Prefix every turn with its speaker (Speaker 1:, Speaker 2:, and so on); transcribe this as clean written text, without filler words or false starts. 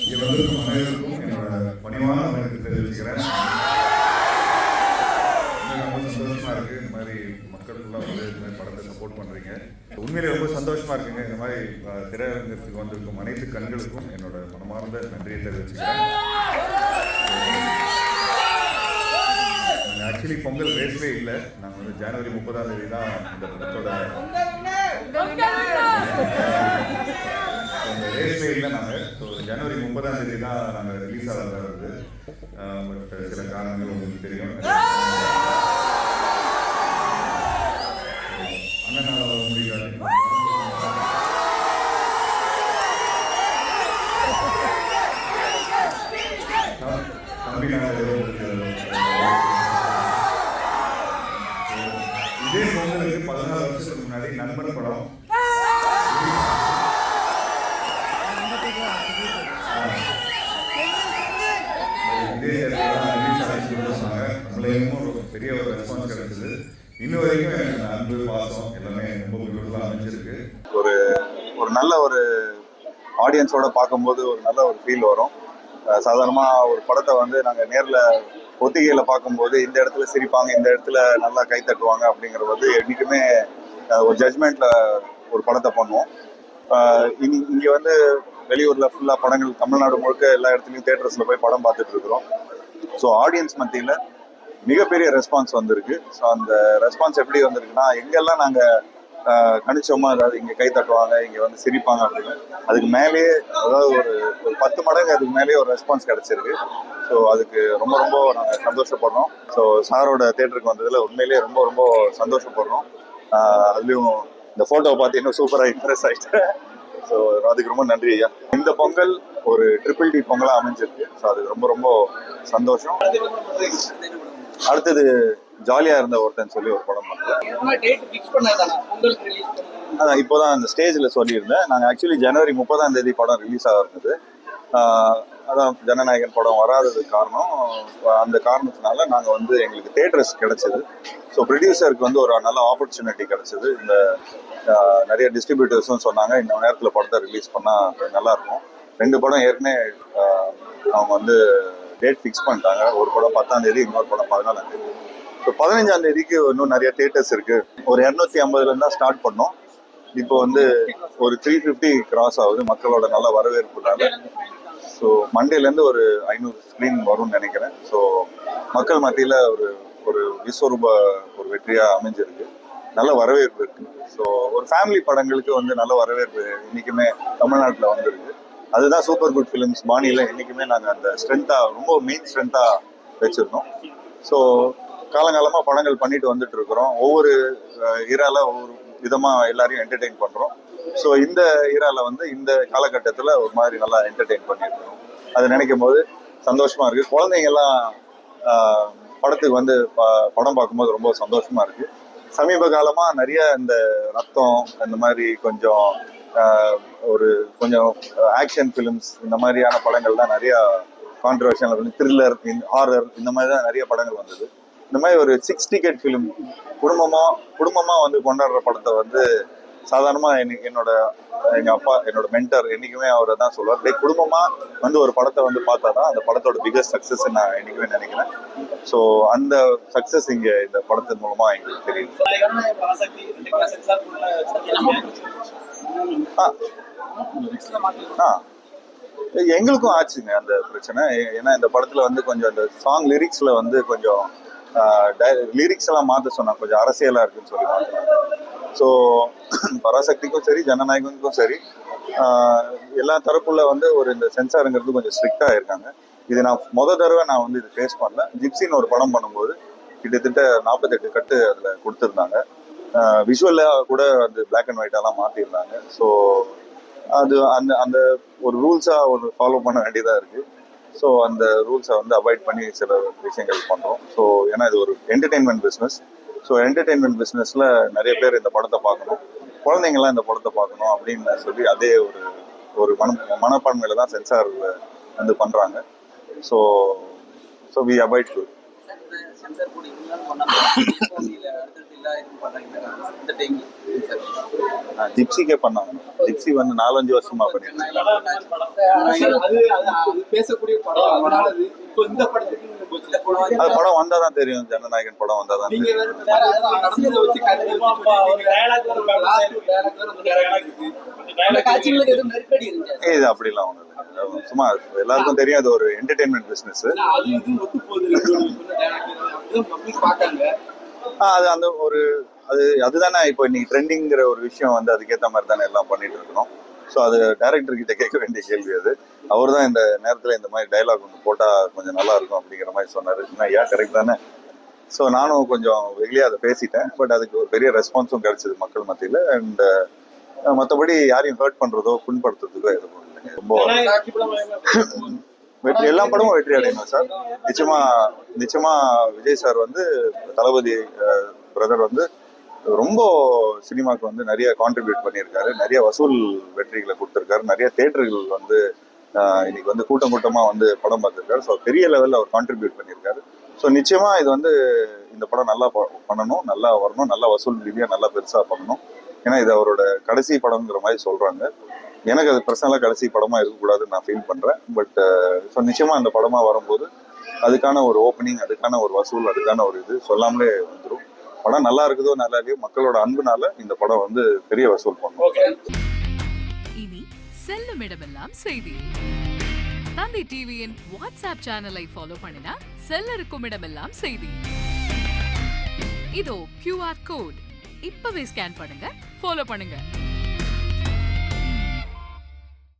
Speaker 1: இங்கே வந்திருக்கும் அனைவருக்கும் என்னோட பணிவான வணக்கத்தை தெரிவிச்சுக்கிறேன். ரொம்ப சந்தோஷமா இருக்கு. இந்த மாதிரி மக்களுக்குள்ள வந்து இந்த மாதிரி படத்தை சப்போர்ட் பண்றீங்க. உண்மையிலே ரொம்ப சந்தோஷமா இருக்குங்க. இந்த மாதிரி திரையரங்கத்துக்கு வந்திருக்கும் அனைத்து கண்களுக்கும் என்னோட மனமார்ந்த நன்றியை தெரிவிச்சுக்கிறேன். ஆக்சுவலி பொங்கல் ரேஸ்வே இல்லை. நாங்கள் வந்து ஜனவரி 30ஆம் தேதி தான் இந்த படத்தோட ரேஸ்வே இல்லை. நாங்கள் ஸோ ஜனவரி 30ஆம் தேதி தான் நாங்கள் ரிலீஸ் ஆகிறதா வருது. பட் சில காரணங்கள் உங்களுக்கு தெரியும். அண்ணனால் வர முடியாது. தம்பினால் இதே பொங்கலுக்கு 14 வருஷத்துக்கு முன்னாடி நண்பன் படம் பெரிய ஒரு ரெஸ்பான்ஸ் கிடைச்சது. இன்னும் வரைக்கும் எனக்கு அன்பு பாசம் எல்லாமே ரொம்ப பியூட்டிஃபுல்லாக அமைஞ்சிருக்கு.
Speaker 2: ஒரு நல்ல ஒரு ஆடியன்ஸோட பார்க்கும்போது ஒரு நல்ல ஒரு ஃபீல் வரும். சாதாரணமாக ஒரு படத்தை வந்து நாங்கள் நேரில் ஒத்திகையில் பார்க்கும்போது இந்த இடத்துல சிரிப்பாங்க, இந்த இடத்துல நல்லா கை தட்டுவாங்க அப்படிங்கிறது வந்து என்றைக்குமே ஒரு ஜட்ஜ்மெண்ட்டில் ஒரு படத்தை பண்ணுவோம். இங்கே வந்து வெளியூரில் ஃபுல்லாக படங்கள் தமிழ்நாடு முழுக்க எல்லா இடத்துலையும் தியேட்டர்ஸில் போய் படம் பார்த்துட்டு இருக்கிறோம். ஸோ ஆடியன்ஸ் மத்தியில் மிகப்பெரிய ரெஸ்பான்ஸ் வந்திருக்கு. ஸோ அந்த ரெஸ்பான்ஸ் எப்படி வந்திருக்குன்னா, எங்கெல்லாம் நாங்கள் கணிச்சோமா, அதாவது இங்கே கை தட்டுவாங்க, இங்கே வந்து சிரிப்பாங்க அப்படின்னு, அதுக்கு மேலேயே அதாவது ஒரு 10 மடங்கு அதுக்கு மேலேயே ஒரு ரெஸ்பான்ஸ் கிடைச்சிருக்கு. ஸோ அதுக்கு ரொம்ப ரொம்ப நாங்கள் சந்தோஷப்படுறோம். ஸோ சாரோட தேட்டருக்கு வந்ததில் உண்மையிலேயே ரொம்ப ரொம்ப சந்தோஷப்படுறோம். அதுலேயும் இந்த ஃபோட்டோவை பார்த்து இன்னும் சூப்பராக இம்ப்ரெஸ் ஆகிட்டேன். ஸோ அதுக்கு ரொம்ப நன்றி ஐயா. இந்த பொங்கல் ஒரு ட்ரிபிள் டி பொங்கலாக அமைஞ்சிருக்கு. ஸோ அதுக்கு ரொம்ப ரொம்ப சந்தோஷம். அடுத்தது ஜாலியா இருந்த ஒருத்தன் சொல்லி ஒரு படம் அதான் இப்போதான் அந்த ஸ்டேஜில் சொல்லியிருந்தேன். நாங்கள் ஆக்சுவலி ஜனவரி 30ஆம் தேதி படம் ரிலீஸ் ஆகிருந்தது. அதான் ஜனநாயகன் படம் வராததுக்கு காரணம். அந்த காரணத்தினால நாங்கள் வந்து எங்களுக்கு தியேட்டர்ஸ் கிடைச்சது. ஸோ ப்ரொடியூசருக்கு வந்து ஒரு நல்ல ஆப்பர்ச்சுனிட்டி கிடைச்சது. இந்த நிறைய டிஸ்ட்ரிபியூட்டர்ஸும் சொன்னாங்க இந்த நேரத்தில் படத்தை ரிலீஸ் பண்ணால் நல்லாயிருக்கும். 2 படம் ஏற்கனவே அவங்க வந்து டேட் ஃபிக்ஸ் பண்ணிட்டாங்க. ஒரு படம் 10ஆம் தேதி, இன்னொரு படம் 14ஆம் தேதி. ஸோ 15ஆம் தேதிக்கு இன்னும் நிறைய தியேட்டர்ஸ் இருக்குது. ஒரு 250 தான் ஸ்டார்ட் பண்ணோம். இப்போ வந்து ஒரு 350 கிராஸ் ஆகுது மக்களோட நல்ல வரவேற்புனால. ஸோ மண்டேலேருந்து ஒரு 500 ஸ்க்ரீன் வரும்னு நினைக்கிறேன். ஸோ மக்கள் மத்தியில் ஒரு விஸ்வரூப ஒரு வெற்றியாக அமைஞ்சிருக்கு. நல்ல வரவேற்பு இருக்குது. ஸோ ஒரு ஃபேமிலி படங்களுக்கு வந்து நல்ல வரவேற்பு இன்றைக்குமே தமிழ்நாட்டில் வந்துருக்கு. அதுதான் சூப்பர் குட் ஃபிலிம்ஸ் பாணியில் என்றைக்குமே நாங்கள் அந்த ஸ்ட்ரென்த்தாக ரொம்ப மெயின் ஸ்ட்ரென்த்தாக வச்சுருந்தோம். ஸோ காலங்காலமாக படங்கள் பண்ணிட்டு வந்துட்டு இருக்கிறோம். ஒவ்வொரு இரால ஒவ்வொரு விதமாக எல்லாரையும் என்டர்டெயின் பண்ணுறோம். ஸோ இந்த இரால வந்து இந்த காலகட்டத்தில் ஒரு மாதிரி நல்லா என்டர்டெயின் பண்ணிட்டு இருக்கோம். அதை நினைக்கும் போது சந்தோஷமாக இருக்குது. குழந்தைங்கெல்லாம் படத்துக்கு வந்து படம் பார்க்கும்போது ரொம்ப சந்தோஷமாக இருக்குது. சமீப காலமாக நிறைய இந்த ரத்தம் இந்த மாதிரி கொஞ்சம் ஆக்ஷன் ஃபிலிம்ஸ் இந்த மாதிரியான படங்கள் தான் நிறையா கான்ட்ரவர்ஷியல், த்ரில்லர், ஹாரர் இந்த மாதிரி தான் நிறைய படங்கள் வந்தது. இந்த மாதிரி ஒரு 6 டிக்கெட் ஃபிலிம் குடும்பமாக வந்து கொண்டாடுற படத்தை வந்து சாதாரணமாக எங்கள் அப்பா என்னோட மென்டர் என்றைக்குமே அவரை தான் சொல்லுவார். குடும்பமாக வந்து ஒரு படத்தை வந்து பார்த்தா தான் அந்த படத்தோட பிகஸ்ட் சக்ஸஸ் நான் என்றைக்குமே நினைக்கிறேன். ஸோ அந்த சக்ஸஸ் இங்கே இந்த படத்தின் மூலமாக எங்களுக்கு தெரியுது. எங்களுக்கும் ஆச்சுங்க அந்த பிரச்சனை. ஏன்னா இந்த படத்துல வந்து கொஞ்சம் இந்த சாங் லிரிக்ஸ்ல வந்து கொஞ்சம் லிரிக்ஸ் எல்லாம் மாற்ற சொன்னாங்க. கொஞ்சம் அரசியலா இருக்குன்னு சொல்லி மாற்றினாங்க. ஸோ பராசக்திக்கும் சரி ஜனநாயகனுக்கும் சரி எல்லா தரப்புல வந்து ஒரு இந்த சென்சாருங்கிறது கொஞ்சம் ஸ்ட்ரிக்டா இருக்காங்க. இது நான் தடவை நான் வந்து இது ஃபேஸ் பண்ணல. ஜிப்சின்னு ஒரு படம் பண்ணும்போது கிட்டத்தட்ட 48 கட்டு அதில் கொடுத்துருந்தாங்க. விஷுவலாக கூட வந்து பிளாக் அண்ட் ஒயிட்டெல்லாம் மாற்றிருந்தாங்க. ஸோ அது அந்த ஒரு ரூல்ஸாக ஒரு ஃபாலோ பண்ண வேண்டியதாக இருக்குது. ஸோ அந்த ரூல்ஸை வந்து அவாய்ட் பண்ணி சில விஷயங்கள் பண்ணுறோம். ஸோ ஏன்னா இது ஒரு என்டர்டெயின்மெண்ட் பிஸ்னஸ். ஸோ என்டர்டெயின்மெண்ட் பிஸ்னஸில் நிறைய பேர் இந்த படத்தை பார்க்கணும், குழந்தைங்கள்லாம் இந்த படத்தை பார்க்கணும் அப்படின்னு சொல்லி அதே ஒரு மனப்பான்மையில் தான் சென்சார் வந்து பண்ணுறாங்க. ஸோ வி அவாய்ட் டு ஜிப்சிக்கே பண்ணாங்க. ஜிப்சி வந்து 4-5 வருஷமா பண்ணிட்டு அது படம் வந்தாதான் தெரியும். ஜனநாயகன் படம் வந்தாதான் தெரியும். இது அப்படிலாம் ஒண்ணு இல்லை. சும்மா எல்லாருக்கும் தெரியும் அது ஒரு என்டர்டெயின்மெண்ட் பிசினஸ். அது அந்த ஒரு அதுதானே இப்போ இன்னைக்கு ட்ரெண்டிங்கிற ஒரு விஷயம் வந்து அதுக்கேற்ற மாதிரி தானே எல்லாம் பண்ணிட்டு இருக்கணும். ஸோ அது டைரக்டர் கிட்ட கேட்க வேண்டிய கேள்வி அது. அவர் தான் இந்த நேரத்தில் இந்த மாதிரி டைலாக் ஒன்று போட்டால் கொஞ்சம் நல்லா இருக்கும் அப்படிங்கிற மாதிரி சொன்னார். ஐயா கரெக்ட் தானே. ஸோ நானும் கொஞ்சம் வெளியே அதை பேசிட்டேன். பட் அதுக்கு ஒரு பெரிய ரெஸ்பான்ஸும் கிடைச்சது மக்கள் மத்தியில். அண்ட் மற்றபடி யாரையும் ஹர்ட் பண்ணுறதோ புண்படுத்துறதுக்கோ எதுவும் இல்லைங்க. ரொம்ப எல்லா படமும் வெற்றி அடையணும் சார். நிச்சயமா விஜய் சார் வந்து தளபதி பிரதர் வந்து ரொம்ப சினிமாவுக்கு வந்து நிறைய கான்ட்ரிபியூட் பண்ணியிருக்காரு. நிறைய வசூல் வெற்றிகளை கொடுத்துருக்காரு. நிறைய தேட்டர்கள் வந்து இன்னைக்கு வந்து கூட்டமா வந்து படம் பார்த்துருக்காரு. ஸோ பெரிய லெவலில் அவர் கான்ட்ரிபியூட் பண்ணியிருக்காரு. ஸோ நிச்சயமா இது வந்து இந்த படம் நல்லா பண்ணணும், நல்லா வரணும், நல்லா வசூல் ரீதியாக நல்லா பெருசாக பண்ணணும். ஏன்னா இது அவரோட கடைசி படம்ங்கிற மாதிரி சொல்றாங்க. எனக்கு அது பர்சனலாக கடைசி படமா இருக்கக்கூடாதுன்னு நான் ஃபீல் பண்றேன். பட் ஸோ நிச்சயமா அந்த படமா வரும்போது அதுக்கான ஒரு ஓப்பனிங், அதுக்கான ஒரு வசூல், அதுக்கான ஒரு இது சொல்லாமலே வந்துடும். படம் நல்லா இருக்குதோ நல்லா இல்லையோ மக்களோட அன்புனால இந்த படம் வந்து பெரிய வசூல் பண்ணும்.
Speaker 3: இனி செல்லும் இடமெல்லாம் செய்தி. தந்தி டிவியின் வாட்ஸ்அப் சேனலை ஃபாலோ பண்ணினா செல்ல இருக்கும் இடமெல்லாம் செய்தி. இதோ QR கோட் இப்பவே ஸ்கேன் பண்ணுங்க, ஃபாலோ பண்ணுங்க.